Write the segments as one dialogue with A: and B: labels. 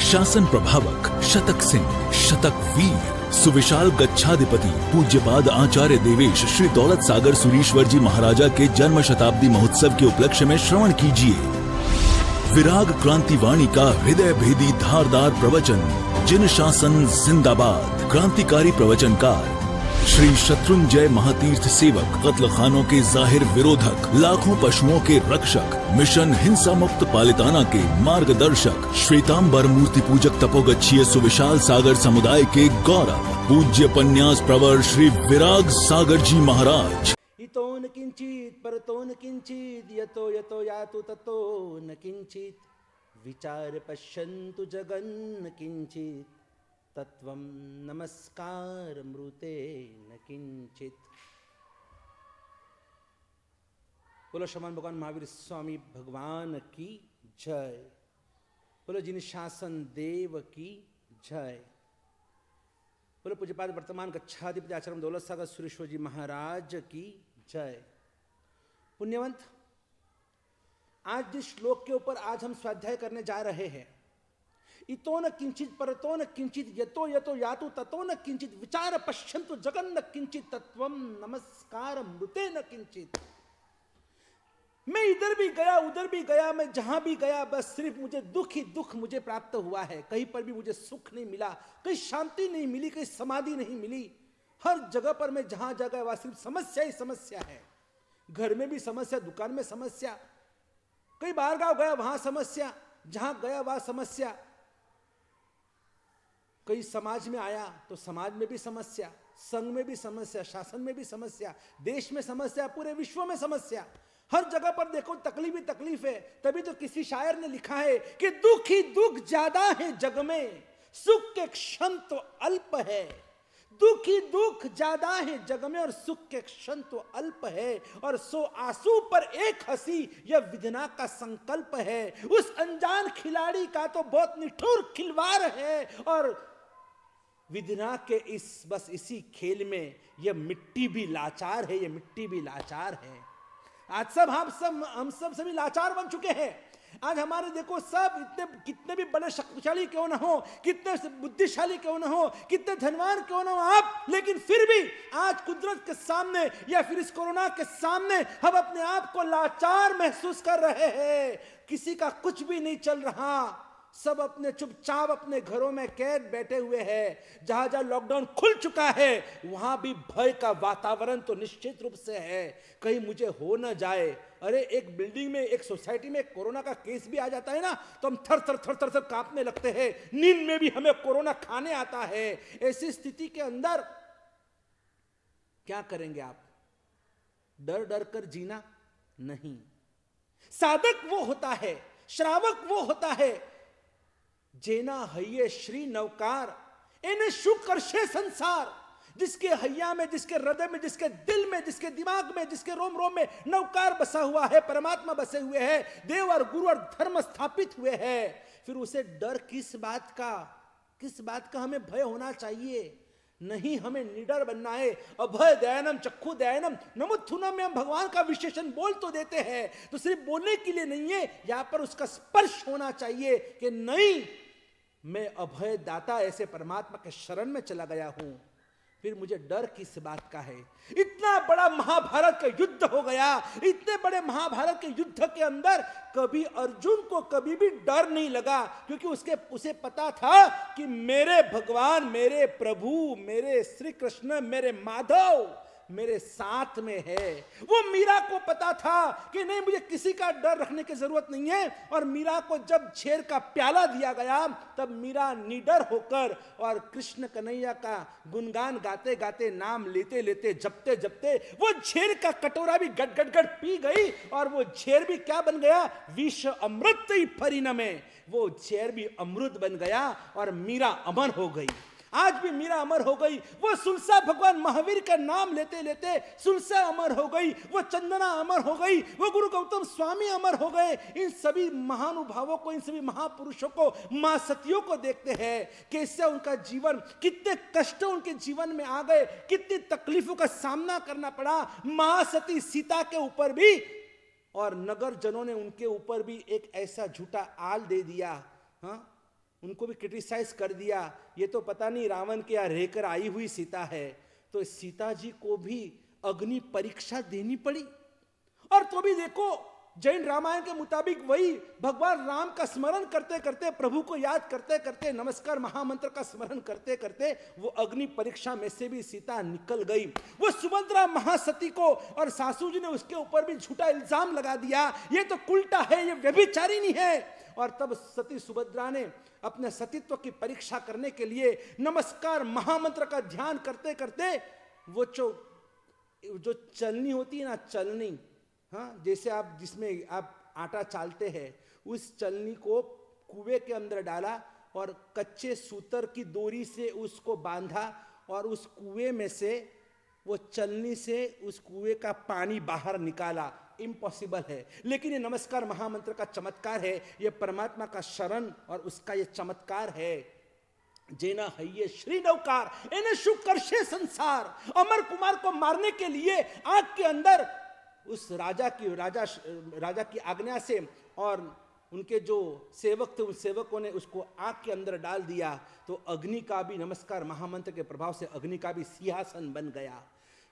A: शासन प्रभावक शतक सिंह, शतक वीर, सुविशाल गच्छाधिपति पूज्यपाद आचार्य देवेश श्री दौलत सागर सुरीश्वर जी महाराजा के जन्म शताब्दी महोत्सव के उपलक्ष्य में श्रवण कीजिए विराग क्रांति वाणी का हृदय भेदी धारदार प्रवचन। जिन शासन जिंदाबाद। क्रांतिकारी प्रवचनकार श्री शत्रुंजय महातीर्थ सेवक, कत्ल खानों के जाहिर विरोधक, लाखों पशुओं के रक्षक, मिशन हिंसा मुक्त पालिताना के मार्गदर्शक, श्वेतांबर मूर्ति पूजक तपोगच्छीय सुविशाल सागर समुदाय के गौरव, पूज्य पन्यास प्रवर श्री विराग सागर जी महाराज।
B: इतो न किंचित परतो न किंचित यतो यतो यातु ततो न किंचित विचार पश्यन्तु जगन्न किंचित तत्वं नमस्कार मृते न किंचित। बोलो श्रीमान भगवान महावीर स्वामी भगवान की जय। बोलो जिन शासन देव की जय। बोलो पूज्यपाद वर्तमान गच्छाधिपति आचार्य दौलत सागर सुरेश्वर जी महाराज की जय। पुण्यवंत, आज जिस श्लोक के ऊपर आज हम स्वाध्याय करने जा रहे हैं, इतो न किंचित परतो न किंचित यतो यतो यातु ततो न किंचित विचार पश्यन्तु जगन्न किंचित तत्वम नमस्कार मृते न किंचित। मैं इधर भी गया उधर भी गया, मैं जहां भी गया बस सिर्फ मुझे दुख ही दुख मुझे प्राप्त हुआ है। कहीं पर भी मुझे सुख नहीं मिला, कहीं शांति नहीं मिली, कहीं समाधि नहीं मिली। हर जगह पर मैं जहां जगह वहां सिर्फ समस्या ही समस्या है। घर में भी समस्या, दुकान में समस्या, कहीं बाहर गांव गया वहां समस्या, जहां गया वहां समस्या, कहीं समाज में आया तो समाज में भी समस्या, संघ में भी समस्या, शासन में भी समस्या, देश में समस्या, पूरे विश्व में समस्या। हर जगह पर देखो तकलीफ ही तकलीफ है। तभी तो किसी शायर ने लिखा है कि दुख ही दुख ज्यादा है जग में, सुख के क्षण तो अल्प है। दुख ही दुख ज्यादा है जग में और सुख के क्षण तो अल्प है। और सो आंसू पर एक हंसी यह विधना का संकल्प है। उस अनजान खिलाड़ी का तो बहुत निठुर खिलवाड़ है। और विधना के बस इसी खेल में यह मिट्टी भी लाचार है, यह मिट्टी भी लाचार है। आज हम सब सभी लाचार बन चुके हैं। आज हमारे देखो सब इतने कितने भी बड़े शक्तिशाली क्यों ना हो, कितने बुद्धिशाली क्यों ना हो, कितने धनवान क्यों ना हो आप, लेकिन फिर भी आज कुदरत के सामने या फिर इस कोरोना के सामने हम अपने आप को लाचार महसूस कर रहे हैं। किसी का कुछ भी नहीं चल रहा, सब अपने चुपचाप अपने घरों में कैद बैठे हुए हैं। जहां जहां लॉकडाउन खुल चुका है वहां भी भय का वातावरण तो निश्चित रूप से है, कहीं मुझे हो न जाए। अरे एक बिल्डिंग में, एक सोसाइटी में कोरोना का केस भी आ जाता है ना तो हम थर थर थर थर थर कांपने लगते हैं। नींद में भी हमें कोरोना खाने आता है। ऐसी स्थिति के अंदर क्या करेंगे आप? डर डर कर जीना नहीं। साधक वो होता है, श्रावक वो होता है जेना हइये श्री नवकार इन्हें शुक करशे संसार। जिसके हैया में, जिसके हृदय में, जिसके दिल में, जिसके दिमाग में, जिसके रोम रोम में नवकार बसा हुआ है, परमात्मा बसे हुए हैं, देव और गुरु और धर्म स्थापित हुए हैं, फिर उसे डर किस बात का हमें भय होना चाहिए? नहीं, हमें निडर बनना है। अभय दयानम चक्षु दयानम नमोत्थुनम में हम भगवान का विशेषण बोल तो देते हैं, तो सिर्फ बोलने के लिए नहीं है, यहां पर उसका स्पर्श होना चाहिए कि नहीं, मैं अभय दाता ऐसे परमात्मा के शरण में चला गया हूं, फिर मुझे डर किस बात का है? इतना बड़ा महाभारत का युद्ध हो गया। इतने बड़े महाभारत के युद्ध के अंदर कभी अर्जुन को कभी भी डर नहीं लगा, क्योंकि उसे पता था कि मेरे भगवान, मेरे प्रभु, मेरे श्री कृष्ण, मेरे माधव मेरे साथ में है। वो मीरा को पता था कि नहीं, मुझे किसी का डर रखने की जरूरत नहीं है। और मीरा को जब झेर का प्याला दिया गया तब मीरा निडर होकर और कृष्ण कन्हैया का गुणगान गाते गाते, नाम लेते लेते, जपते जपते वो झेर का कटोरा भी गट गट गट पी गई। और वो झेर भी क्या बन गया? विष अमृत ही परिणमे। वो झेर भी अमृत बन गया और मीरा अमर हो गई। आज भी मीरा अमर हो गई। वो सुलसा भगवान महावीर का नाम लेते लेते सुलसा अमर हो गई। वो चंदना अमर हो गई। वो गुरु गौतम स्वामी अमर हो गए। इन सभी महानुभावों को, इन सभी महापुरुषों को, मां सतियों को देखते हैं कैसे उनका जीवन, कितने कष्ट उनके जीवन में आ गए, कितनी तकलीफों का सामना करना पड़ा। महासती सीता के ऊपर भी और नगर जनों ने उनके ऊपर भी एक ऐसा झूठा आल दे दिया। हाँ, उनको भी क्रिटिसाइज कर दिया, ये तो पता नहीं रावण के यहाँ रहकर आई हुई सीता है। तो सीता जी को भी अग्नि परीक्षा देनी पड़ी। और तो भी देखो, जैन रामायण के मुताबिक वही भगवान राम का स्मरण करते करते, प्रभु को याद करते करते, नमस्कार महामंत्र का स्मरण करते करते वो अग्नि परीक्षा में से भी सीता निकल गई। वो सुभद्रा महासती को और सासू जी ने उसके ऊपर भी झूठा इल्जाम लगा दिया, ये तो उल्टा है, ये व्यभिचारिणी है। और तब सती सुभद्रा ने अपने सतीत्व की परीक्षा करने के लिए नमस्कार महामंत्र का ध्यान करते करते वो जो चलनी होती है ना, चलनी, हाँ, जैसे आप जिसमें आप आटा चालते हैं, उस चलनी को कुएं के अंदर डाला और कच्चे सूतर की डोरी से उसको बांधा और उस कुएं में से, वो चलनी से उस कुएं का पानी बाहर निकाला। इम्पॉसिबल है, लेकिन ये नमस्कार महामंत्र का चमत्कार है, ये परमात्मा का शरण और उसका ये चमत्कार है। जेना है ये श्री नवकार इन्हें शुकर्षे संसार। अमर कुमार को मारने के लिए आग के अंदर उस राजा की आज्ञा से और उनके जो सेवक थे, उन सेवकों ने उसको आग के अंदर डाल दिया। तो अग्नि का भी, नमस्कार महामंत्र के प्रभाव से अग्नि का भी सिंहासन बन गया।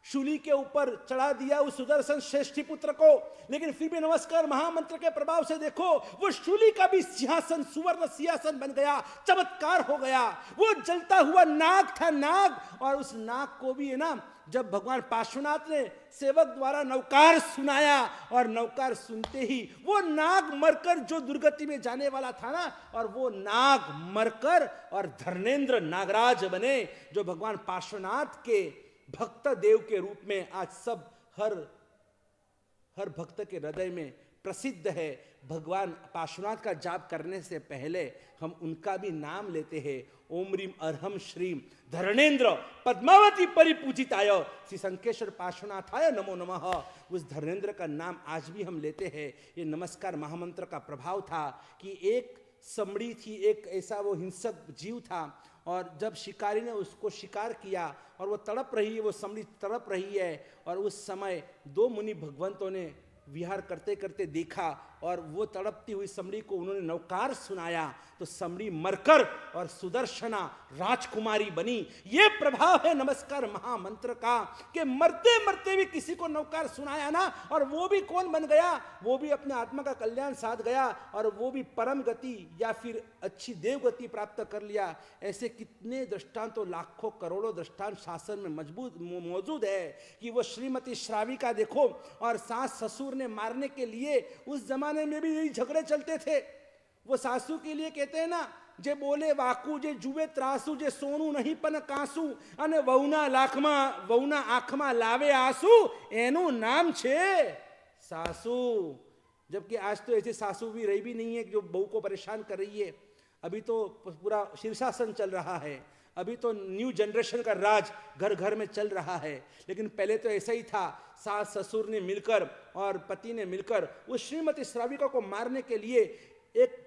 B: शूली के ऊपर चढ़ा दिया उस सुदर्शन श्रेष्ठी पुत्र को, लेकिन फिर भी नमस्कार महामंत्र के प्रभाव से देखो वो शूली का भी सिंहासन सुवर्ण सिंहासन बन गया, चमत्कार हो गया। वो जलता हुआ नाग था, नाग, और उस नाग को भी है ना, जब भगवान पार्श्वनाथ ने सेवक द्वारा नवकार सुनाया और नवकार सुनते ही वो नाग मरकर जो दुर्गति में जाने वाला था ना, और वो नाग मरकर और धर्मेंद्र नागराज बने, जो भगवान पार्श्वनाथ के भक्त देव के रूप में आज सब हर भक्त के हृदय में प्रसिद्ध है। भगवान पार्श्वनाथ का जाप करने से पहले हम उनका भी नाम लेते हैं। ओम रीम अरहम श्रीम धर्मेंद्र पद्मावती परिपूजिताय श्री संकेश्वर पार्श्वनाथाय नमो नमः। उस धर्मेंद्र का नाम आज भी हम लेते हैं। ये नमस्कार महामंत्र का प्रभाव था कि एक समड़ी थी, एक ऐसा वो हिंसक जीव था, और जब शिकारी ने उसको शिकार किया और वो तड़प रही है, वो समड़ी तड़प रही है, और उस समय दो मुनि भगवंतों ने विहार करते करते देखा और वो तड़पती हुई समड़ी को उन्होंने नवकार सुनाया, तो समड़ी मरकर और सुदर्शना राजकुमारी बनी। ये प्रभाव है नमस्कार महामंत्र का कि मरते मरते भी किसी को नवकार सुनाया ना, और वो भी कौन बन गया, वो भी अपने आत्मा का कल्याण साध गया और वो भी परम गति या फिर अच्छी देव गति प्राप्त कर लिया। ऐसे कितने दृष्टांत, तो लाखों करोड़ों दृष्टांत शास्त्र में मौजूद है कि वो श्रीमती श्राविका देखो, और सास ससुर ने मारने के लिए उस जमाने में भी यही झगड़े चलते थे। वो सासू के लिए कहते हैं ना, जे बोले वाकू, जे जुए त्रासू, जे सोनू नहीं पन कासू, अने वहुना आंखमा लावे आंसू, एनु नाम छे सासू। जबकि आज तो ऐसी सासू भी रही भी नहीं है जो बहू को परेशान कर रही है। अभी तो पूरा शीर्षासन चल रहा है, अभी तो न्यू जनरेशन का राज घर घर में चल रहा है। लेकिन पहले तो ऐसा ही था, सास ससुर ने मिलकर और पति ने मिलकर उस श्रीमती श्राविका को मारने के लिए एक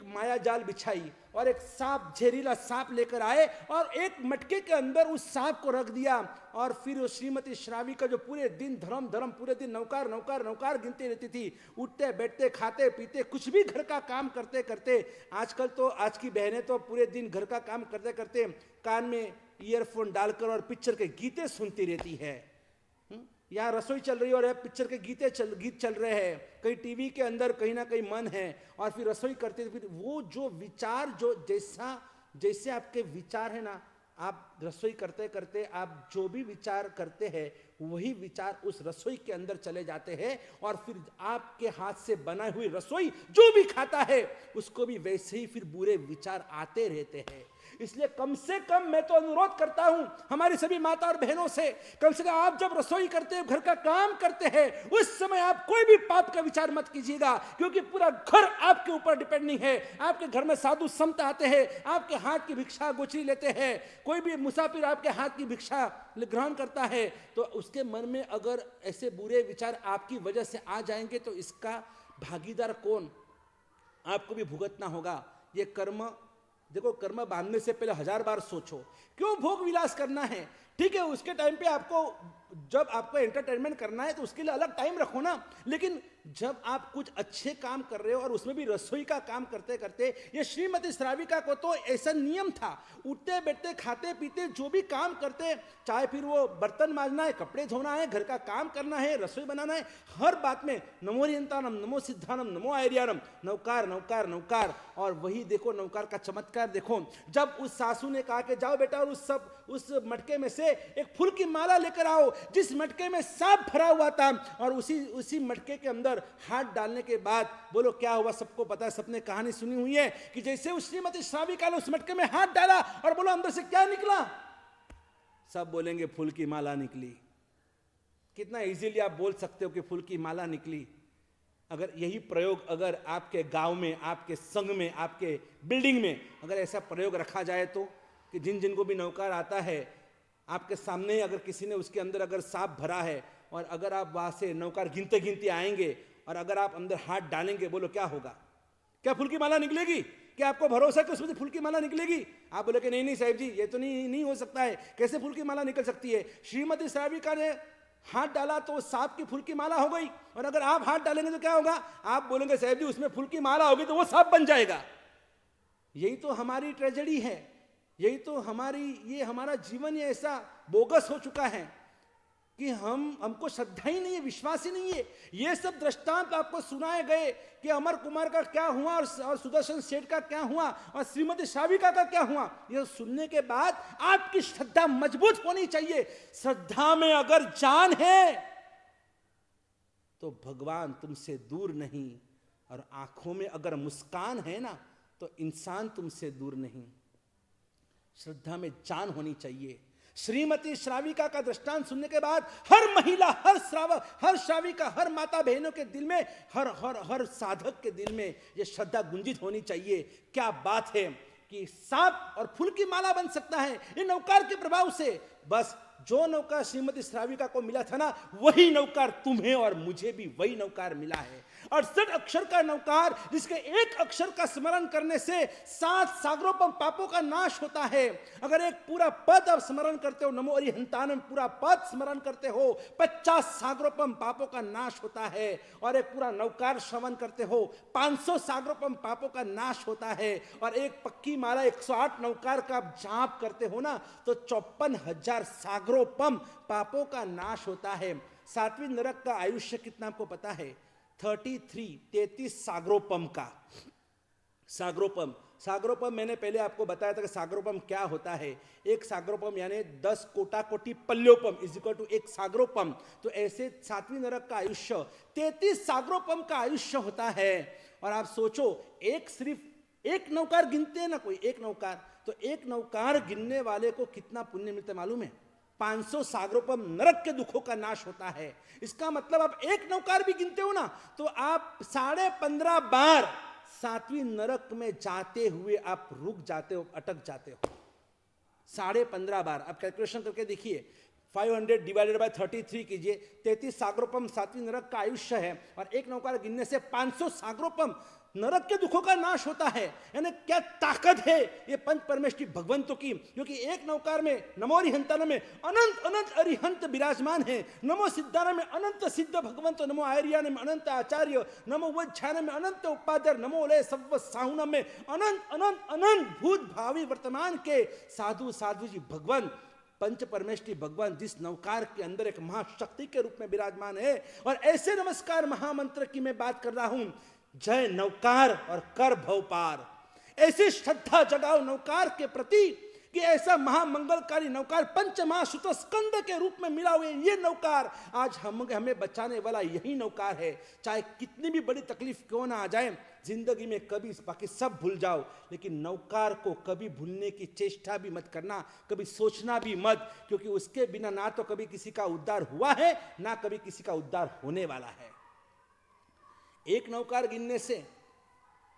B: माया जाल बिछाई और एक सांप, जहरीला सांप लेकर आए और एक मटके के अंदर उस सांप को रख दिया। और फिर उस श्रीमती श्राविका जो पूरे दिन धर्म पूरे दिन नौकार नौकार नौकार गिनती रहती थी, उठते बैठते खाते पीते कुछ भी घर का काम करते करते, आजकल तो आज की बहनें तो पूरे दिन घर का काम करते करते कान में ईयरफोन डालकर और पिक्चर के गीते सुनती रहती है। यहाँ रसोई चल रही है और पिक्चर के गीत चल रहे हैं, कहीं टीवी के अंदर कहीं ना कहीं मन है, और फिर रसोई करते फिर वो जो विचार, जो जैसे आपके विचार है ना, आप रसोई करते करते आप जो भी विचार करते हैं वही विचार उस रसोई के अंदर चले जाते हैं, और फिर आपके हाथ से बनाई हुई रसोई जो भी खाता है उसको भी वैसे ही फिर बुरे विचार आते रहते हैं। इसलिए कम से कम मैं तो अनुरोध करता हूं हमारी सभी माता और बहनों से, कम से कम आप जब रसोई करते हो, घर का काम करते हैं, उस समय आप कोई भी पाप का विचार मत कीजिएगा, क्योंकि पूरा घर आपके ऊपर डिपेंड नहीं है। आपके घर में साधु संत आते हैं, आपके हाथ की भिक्षा गोचरी लेते हैं, कोई भी मुसाफिर आपके हाथ की भिक्षा ग्रहण करता है, तो उसके मन में अगर ऐसे बुरे विचार आपकी वजह से आ जाएंगे तो इसका भागीदार कौन? आपको भी भुगतना होगा। ये कर्म देखो, कर्म बांधने से पहले 1000 बार सोचो, क्यों भोग विलास करना है। ठीक है, उसके टाइम पे आपको जब आपको एंटरटेनमेंट करना है तो उसके लिए अलग टाइम रखो ना, लेकिन जब आप कुछ अच्छे काम कर रहे हो और उसमें भी रसोई का काम करते करते, ये श्रीमती श्राविका को तो ऐसा नियम था, उठते बैठते खाते पीते जो भी काम करते, चाहे फिर वो बर्तन मांजना है, कपड़े धोना है, घर का काम करना है, रसोई बनाना है, हर बात में नमो रियंतानम, नमो सिद्धानम, नमो आयर्यानम, नौकार नौकार नौकार। और वही देखो नौकार का चमत्कार देखो, जब उस सासू ने कहा कि जाओ बेटा और उस मटके में से एक फूल की माला लेकर आओ, जिस मटके में सांप भरा हुआ था, और उसी मटके के अंदर हाथ डालने के बाद बोलो क्या हुआ, सबको पता है, सबने कहानी सुनी हुई है कि जैसे उस श्रीमती श्राविका ने उस मटके में हाथ डाला और बोलो अंदर से क्या निकला, सब बोलेंगे फूल की माला निकली। कितना इजीली आप बोल सकते हो कि फूल की माला निकली। अगर यही प्रयोग अगर आपके गांव में, आपके संघ में, आपके बिल्डिंग में अगर ऐसा प्रयोग रखा जाए तो, कि जिनको भी नौकार आता है आपके सामने, अगर किसी ने उसके अंदर अगर सांप भरा है और अगर आप वहां से नौकार गिनते गिनते आएंगे और अगर आप अंदर हाथ डालेंगे, बोलो क्या होगा, क्या फूल की माला निकलेगी? क्या आपको भरोसा है कि उसमें से फूल की माला निकलेगी? आप बोले कि नहीं साहब जी, ये तो नहीं हो सकता है, कैसे फूल की माला निकल सकती है? श्रीमती श्राविका ने हाथ डाला तो सांप की फूल की माला हो गई, और अगर आप हाथ डालेंगे तो क्या होगा? आप बोलेंगे साहब जी उसमें फूल की माला होगी तो वो सांप बन जाएगा। यही तो हमारी ट्रेजेडी है, यही तो हमारा जीवन ये ऐसा बोगस हो चुका है कि हमको श्रद्धा ही नहीं है, विश्वास ही नहीं है। ये सब दृष्टांत आपको सुनाए गए कि अमर कुमार का क्या हुआ और सुदर्शन सेठ का क्या हुआ और श्रीमती श्राविका का क्या हुआ, यह सुनने के बाद आपकी श्रद्धा मजबूत होनी चाहिए। श्रद्धा में अगर जान है तो भगवान तुमसे दूर नहीं, और आंखों में अगर मुस्कान है ना तो इंसान तुमसे दूर नहीं। श्रद्धा में जान होनी चाहिए। श्रीमती श्राविका का दृष्टांत सुनने के बाद हर महिला, हर श्राविका, हर माता बहनों के दिल में, हर साधक के दिल में यह श्रद्धा गुंजित होनी चाहिए। क्या बात है कि सांप और फूल की माला बन सकता है ये नौकार के प्रभाव से। बस जो नौकार श्रीमती श्राविका को मिला था ना, वही नौकार तुम्हें और मुझे भी वही नौकार मिला है। 68 अक्षर का नौकार, जिसके एक अक्षर का स्मरण करने से 7 सागरों पर पापों का नाश होता है। अगर एक पूरा पद आप स्मरण करते हो, नमो अरिहंतानम पूरा पद स्मरण करते हो, 50 सागरों पर पापों का नाश होता है। और एक पूरा नौकार श्रवण करते हो, 500 सागरों पर पापों का नाश होता है। और एक पक्की माला 108 नौकार का जाप करते हो ना, तो 54,000 सागरों पर पापों का नाश होता है। 7वीं नरक का आयुष्य कितना आपको पता है? 33 सागरोपम का। सागरोपम मैंने पहले आपको बताया था कि सागरोपम क्या होता है। एक सागरोपम यानी 10 कोटि पल्योपम इज इक्वल टू एक सागरोपम। तो ऐसे 7वीं नरक का आयुष्य 33 सागरोपम का आयुष्य होता है। और आप सोचो, सिर्फ एक नौकार गिनते हैं ना, कोई एक नौकार, तो एक नौकार गिनने वाले को कितना पुण्य मिलता है मालूम है? 500 सागरों पर नरक के दुखों का नाश होता है। इसका मतलब आप एक नौकार भी गिनते हो ना, तो आप 15.5 बार 7वीं नरक में जाते हुए आप रुक जाते हो, अटक जाते हो। 15.5 बार आप कैलकुलेशन करके देखिए, 500 डिवाइडेड बाय 33 कीजिए। 33 सागरोपम 7वीं नरक का आयुष्य है, और एक नौकार गिनने से 500 सागरोपम नरक के दुखों का नाश होता है। यानी क्या ताकत है ये पंच परमेष्ठी भगवंतों की, क्योंकि एक नौकार में नमो अरिहंतानम में अनंत अनंत अरिहंत विराजमान है। नमो सिद्धानम में अनंत सिद्ध भगवंत, नमो आयर्यान में अनंत आचार्य, नमो वज्झान में अनंत उपाध्याय, नमो लय सव साहुनम में अनंत अनंत अनंत भूत भावी वर्तमान के साधु जी भगवान, पंच परमेष्ठी भगवान जिस नौकार के अंदर एक महाशक्ति के रूप में विराजमान है। और ऐसे नमस्कार महामंत्र की मैं बात कर रहा हूं, जय नौकार और कर भव पार। ऐसी श्रद्धा जगाओ नौकार के प्रति कि ऐसा महामंगलकारी नौकार पंचमहासुत स्कंद के रूप में मिला हुआ ये नौकार आज हमें बचाने वाला यही नौकार है। चाहे कितनी भी बड़ी तकलीफ क्यों ना आ जाए जिंदगी में, कभी बाकी सब भूल जाओ, लेकिन नौकार को कभी भूलने की चेष्टा भी मत करना, कभी सोचना भी मत, क्योंकि उसके बिना ना तो कभी किसी का उद्धार हुआ है ना कभी किसी का उद्धार होने वाला है। एक नौकार गिनने से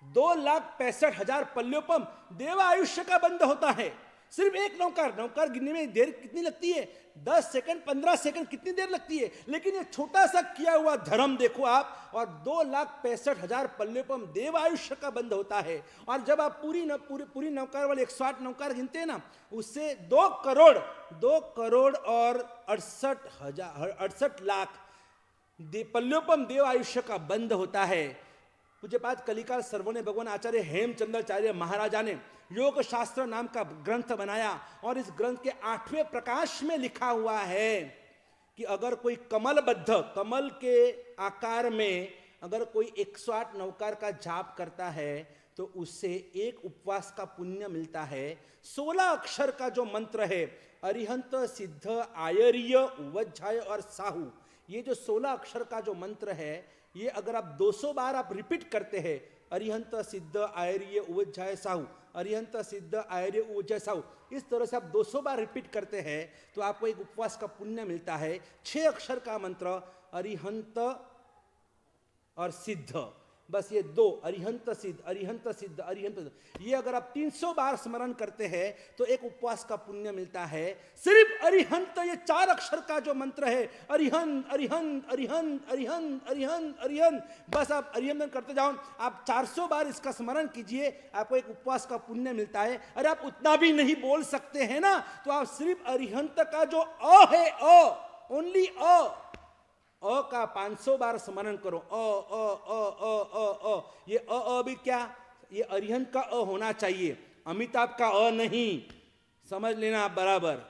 B: 2,65,000 पल्योपम देव आयुष्य का बंद होता है। सिर्फ एक नौकार गिनने में देर कितनी लगती है? 10 सेकंड 15 सेकंड कितनी देर लगती है, लेकिन ये छोटा सा किया हुआ धर्म देखो आप, और 2,65,000 पल्योपम देव आयुष्य का बंद होता है। और जब आप पूरी नौकार वाले 108 नौकार गिनते हैं ना, उससे 2 करोड़ और 68 लाख पल्योपम देव आयुष्य का बंध होता है। पूज्यपाद कलिकाल सर्वने भगवान आचार्य हेमचंद्राचार्य महाराजा ने योग शास्त्र नाम का ग्रंथ बनाया और इस ग्रंथ के 8वें प्रकाश में लिखा हुआ है कि अगर कोई कमलबद्ध कमल के आकार में अगर कोई 108 नवकार का जाप करता है तो उससे एक उपवास का पुण्य मिलता है। 16 अक्षर का जो मंत्र है अरिहंत सिद्ध आयर्य उवज्झाय और साहू, ये जो 16 अक्षर का जो मंत्र है ये अगर आप 200 बार आप रिपीट करते हैं, अरिहंत सिद्ध आयर्य उवज्झाय साहू, अरिहंत सिद्ध आयर्य उवज्झाय साहू, इस तरह से आप 200 बार रिपीट करते हैं तो आपको एक उपवास का पुण्य मिलता है। 6 अक्षर का मंत्र अरिहंत और सिद्ध, बस ये 2 अरिहंत सिद्ध अरिहंत सिद्ध अरिहंत सिद्ध, ये अगर आप 300 बार स्मरण करते हैं तो एक उपवास का पुण्य मिलता है। सिर्फ अरिहंत ये 4 अक्षर का जो मंत्र है अरिहंत अरिहंत अरिहंत अरिहंत अरिहंत अरिहंत, बस आप अरिहंत करते जाओ, आप 400 बार इसका स्मरण कीजिए, आपको एक उपवास का पुण्य मिलता है। अरे आप उतना भी नहीं बोल सकते हैं ना तो आप सिर्फ अरिहंत का जो अ है ओनली अ का 500 बार स्मरण करो। ये अ भी क्या, ये अरिहंत का अ होना चाहिए, अमिताभ का अ नहीं, समझ लेना आप बराबर।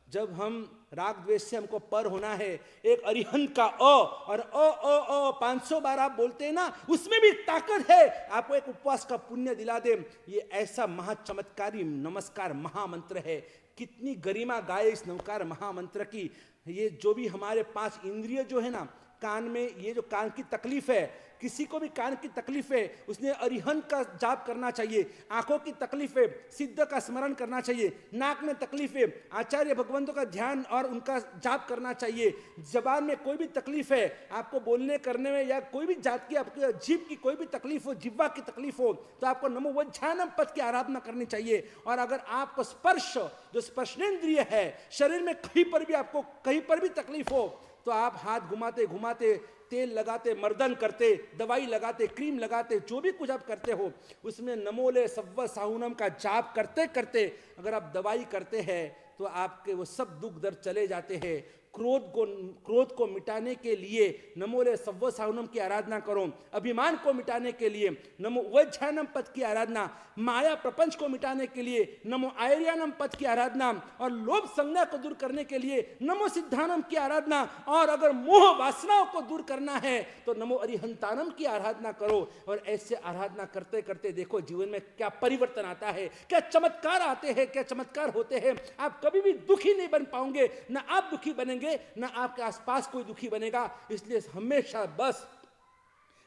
B: जब हम राग द्वेष से हमको पर होना है, एक अरिहंत का अ और अ 500 बार आप बोलते हैं ना, उसमें भी ताकत है, आपको एक उपवास का पुण्य दिला दे। ये ऐसा महाचमत्कारी नमस्कार महामंत्र है, कितनी गरिमा गाए इस नमस्कार महामंत्र की। ये जो भी हमारे 5 इंद्रिय जो है ना, कान में ये जो कान की तकलीफ है, किसी को भी कान की तकलीफ है उसने अरिहंत का जाप करना चाहिए। आंखों की तकलीफ है सिद्ध का स्मरण करना चाहिए। नाक में तकलीफ है आचार्य भगवंतों का ध्यान और उनका जाप करना चाहिए। जबान में कोई भी तकलीफ है आपको बोलने करने में या कोई भी जात की आपकी जीभ की कोई भी तकलीफ हो, जिह्वा की तकलीफ हो तो आपको नमो वज्झानम पद की आराधना करनी चाहिए। और अगर आपको स्पर्श जो स्पर्शनेंद्रिय है शरीर में कहीं पर भी आपको कहीं पर भी तकलीफ हो तो आप हाथ घुमाते घुमाते, तेल लगाते, मर्दन करते, दवाई लगाते, क्रीम लगाते, जो भी कुछ आप करते हो उसमें नमोले सव्व साहुनम का जाप करते करते अगर आप दवाई करते हैं तो आपके वो सब दुख दर्द चले जाते हैं। क्रोध को मिटाने के लिए नमोले सव्व साहुनम की आराधना करो। अभिमान को मिटाने के लिए नमो वज्झानम पद की आराधना। माया प्रपंच को मिटाने के लिए नमो आयर्यानम पद की आराधना। और लोभ संज्ञा को दूर करने के लिए नमो सिद्धानम की आराधना। और अगर मोह वासनाओं को दूर करना है तो नमो अरिहंतानम की आराधना करो। और ऐसे आराधना करते करते देखो जीवन में क्या परिवर्तन आता है, क्या चमत्कार आते हैं, क्या चमत्कार होते हैं। आप कभी भी दुखी नहीं बन पाओगे, ना आप दुखी बनेंगे ना आपके आसपास कोई दुखी बनेगा। इसलिए हमेशा बस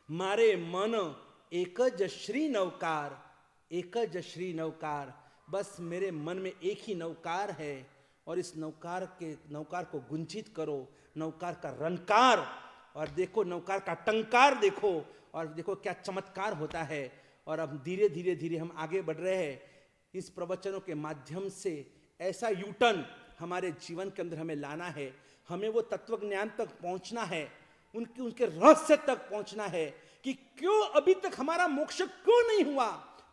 B: मारे मन एकज श्री नवकार, एकज श्री नवकार, बस मेरे मन में एक ही नवकार है और इस नवकार को गुंजित करो। नवकार का रनकार और देखो, नवकार का टंकार देखो और देखो क्या चमत्कार होता है। और अब धीरे धीरे धीरे हम आगे बढ़ रहे हैं इस प्रवचनों के माध्यम से। ऐसा यूटर्न हमारे जीवन के अंदर हमें लाना है, हमें वो तत्व ज्ञान तक पहुंचना है, उनके रहस्य तक पहुंचना है कि क्यों अभी तक हमारा मोक्ष क्यों नहीं हुआ,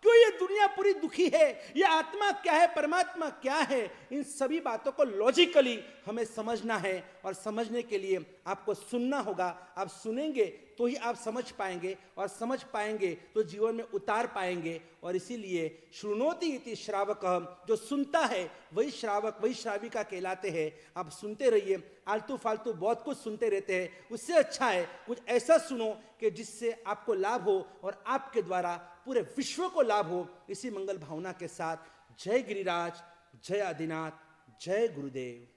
B: क्यों ये दुनिया पूरी दुखी है, ये आत्मा क्या है, परमात्मा क्या है। इन सभी बातों को लॉजिकली हमें समझना है और समझने के लिए आपको सुनना होगा। आप सुनेंगे तो ही आप समझ पाएंगे और समझ पाएंगे तो जीवन में उतार पाएंगे। और इसीलिए शृणोति इति श्रावकः, जो सुनता है वही श्रावक वही श्राविका कहलाते हैं। आप सुनते रहिए, आलतू फालतू बहुत कुछ सुनते रहते हैं, उससे अच्छा है कुछ ऐसा सुनो कि जिससे आपको लाभ हो और आपके द्वारा पूरे विश्व को लाभ हो। इसी मंगल भावना के साथ जय गिरिराज, जय आदिनाथ, जय गुरुदेव।